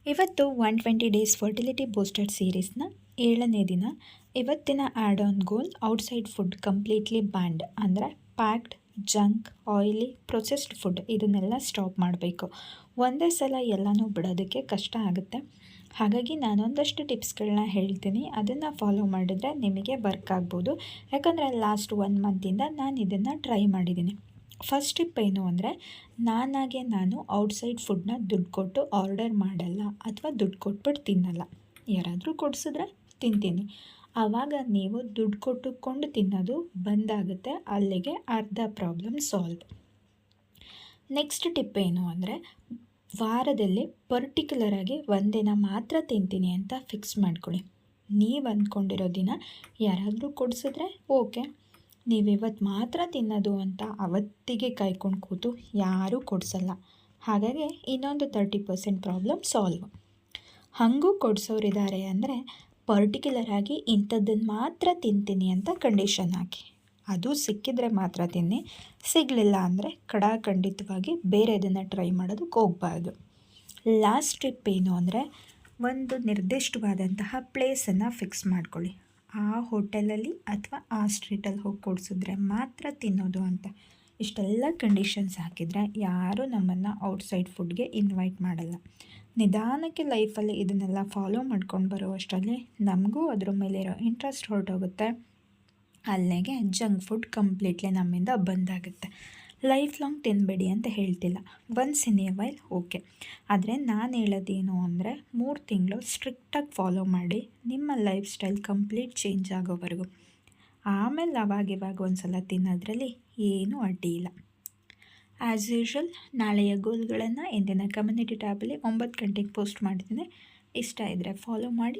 ಇವತ್ತು 120 days fertility booster ಸೀರೀಸ್ನ 7ನೇ ದಿನ. ಇವತ್ತಿನ add on goal outside food completely banned, ಅಂದರೆ packed, junk, oily, processed food ಇದನ್ನೆಲ್ಲ ಸ್ಟಾಪ್ ಮಾಡಬೇಕು. ಒಂದೇ ಸಲ ಎಲ್ಲನೂ ಬಿಡೋದಕ್ಕೆ ಕಷ್ಟ ಆಗುತ್ತೆ. ಹಾಗಾಗಿ ನಾನೊಂದಷ್ಟು ಟಿಪ್ಸ್ಗಳನ್ನ ಹೇಳ್ತೀನಿ, ಅದನ್ನು ಫಾಲೋ ಮಾಡಿದರೆ ನಿಮಗೆ ವರ್ಕ್ ಆಗ್ಬೋದು. ಯಾಕಂದರೆ ಲಾಸ್ಟ್ 1 ಮಂತಿಂದ ನಾನು ಇದನ್ನು ಟ್ರೈ ಮಾಡಿದ್ದೀನಿ. ಫಸ್ಟ್ ಟಿಪ್ ಏನು ಅಂದರೆ, ನಾನು ಔಟ್ಸೈಡ್ ಫುಡ್ನ ದುಡ್ಡು ಕೊಟ್ಟು ಆರ್ಡರ್ ಮಾಡಲ್ಲ ಅಥವಾ ದುಡ್ಡು ಕೊಟ್ಬಿಟ್ಟು ತಿನ್ನಲ್ಲ. ಯಾರಾದರೂ ಕೊಡಿಸಿದ್ರೆ ತಿಂತೀನಿ. ಆವಾಗ ನೀವು ದುಡ್ಡು ಕೊಟ್ಟುಕೊಂಡು ತಿನ್ನೋದು ಬಂದಾಗುತ್ತೆ. ಅಲ್ಲಿಗೆ ಅರ್ಧ ಪ್ರಾಬ್ಲಮ್ ಸಾಲ್ವ್. ನೆಕ್ಸ್ಟ್ ಟಿಪ್ ಏನು ಅಂದರೆ, ವಾರದಲ್ಲಿ ಪರ್ಟಿಕ್ಯುಲರಾಗಿ ಒಂದಿನ ಮಾತ್ರ ತಿಂತೀನಿ ಅಂತ ಫಿಕ್ಸ್ ಮಾಡ್ಕೊಳ್ಳಿ. ನೀವು ಅಂದ್ಕೊಂಡಿರೋ ದಿನ ಯಾರಾದರೂ ಕೊಡಿಸಿದ್ರೆ ಓಕೆ, ನೀವಿವತ್ತು ಮಾತ್ರ ತಿನ್ನೋದು ಅಂತ ಅವತ್ತಿಗೆ ಕಾಯ್ಕೊಂಡು ಕೂತು ಯಾರೂ ಕೊಡಿಸಲ್ಲ. ಹಾಗಾಗಿ ಇನ್ನೊಂದು 30% ಪ್ರಾಬ್ಲಮ್ ಸಾಲ್ವ್. ಹಾಗೂ ಕೊಡಿಸೋರಿದ್ದಾರೆ ಅಂದರೆ ಪರ್ಟಿಕ್ಯುಲರಾಗಿ ಇಂಥದ್ದನ್ನು ಮಾತ್ರ ತಿಂತೀನಿ ಅಂತ ಕಂಡೀಷನ್ ಹಾಕಿ. ಅದು ಸಿಕ್ಕಿದರೆ ಮಾತ್ರ ತಿನ್ನಿ, ಸಿಗಲಿಲ್ಲ ಅಂದರೆ ಖಂಡಿತವಾಗಿ ಬೇರೆದನ್ನು ಟ್ರೈ ಮಾಡೋದಕ್ಕೆ ಹೋಗಬಾರ್ದು. ಲಾಸ್ಟ್ ಟ್ರಿಪ್ ಏನು ಅಂದರೆ, ಒಂದು ನಿರ್ದಿಷ್ಟವಾದಂತಹ ಪ್ಲೇಸನ್ನು ಫಿಕ್ಸ್ ಮಾಡ್ಕೊಳ್ಳಿ. ಆ ಹೋಟೆಲಲ್ಲಿ ಅಥವಾ ಆ ಸ್ಟ್ರೀಟಲ್ಲಿ ಹೋಗಿ ಕೊಡಿಸಿದ್ರೆ ಮಾತ್ರ ತಿನ್ನೋದು ಅಂತ. ಇಷ್ಟೆಲ್ಲ ಕಂಡೀಷನ್ಸ್ ಹಾಕಿದರೆ ಯಾರೂ ನಮ್ಮನ್ನು ಔಟ್ಸೈಡ್ ಫುಡ್ಗೆ ಇನ್ವೈಟ್ ಮಾಡಲ್ಲ. ನಿಧಾನಕ್ಕೆ ಲೈಫಲ್ಲಿ ಇದನ್ನೆಲ್ಲ ಫಾಲೋ ಮಾಡ್ಕೊಂಡು ಬರೋ ಅಷ್ಟರಲ್ಲಿ ನಮಗೂ ಅದ್ರ ಮೇಲಿರೋ ಇಂಟ್ರೆಸ್ಟ್ ಹೊರಟೋಗುತ್ತೆ. ಅಲ್ಲಿಗೆ ಜಂಕ್ ಫುಡ್ ಕಂಪ್ಲೀಟ್ಲಿ ನಮ್ಮಿಂದ ಬಂದಾಗುತ್ತೆ. ಲೈಫ್ ಲಾಂಗ್ ತಿನ್ನಬೇಡಿ ಅಂತ ಹೇಳ್ತಿಲ್ಲ, once in a while okay. ಆದರೆ ನಾನು ಹೇಳೋದೇನು ಅಂದರೆ, 3 ತಿಂಗಳು ಸ್ಟ್ರಿಕ್ಟಾಗಿ ಫಾಲೋ ಮಾಡಿ ನಿಮ್ಮ ಲೈಫ್ ಸ್ಟೈಲ್ ಕಂಪ್ಲೀಟ್ ಚೇಂಜ್ ಆಗೋವರೆಗೂ. ಆಮೇಲೆ ಅವಾಗಿವಾಗ ಒಂದು ಸಲ ತಿನ್ನೋದ್ರಲ್ಲಿ ಏನೂ ಅಡ್ಡಿ ಇಲ್ಲ. ಆ್ಯಸ್ ಯೂಶ್ವಲ್ ನಾಳೆಯ ಗೋಲ್ಗಳನ್ನು ಇಂದಿನ ಕಮ್ಯುನಿಟಿ ಟ್ಯಾಬಲ್ಲಿ 9 ಗಂಟೆಗೆ ಪೋಸ್ಟ್ ಮಾಡ್ತೀನಿ. ಇಷ್ಟ ಇದ್ದರೆ ಫಾಲೋ ಮಾಡಿ.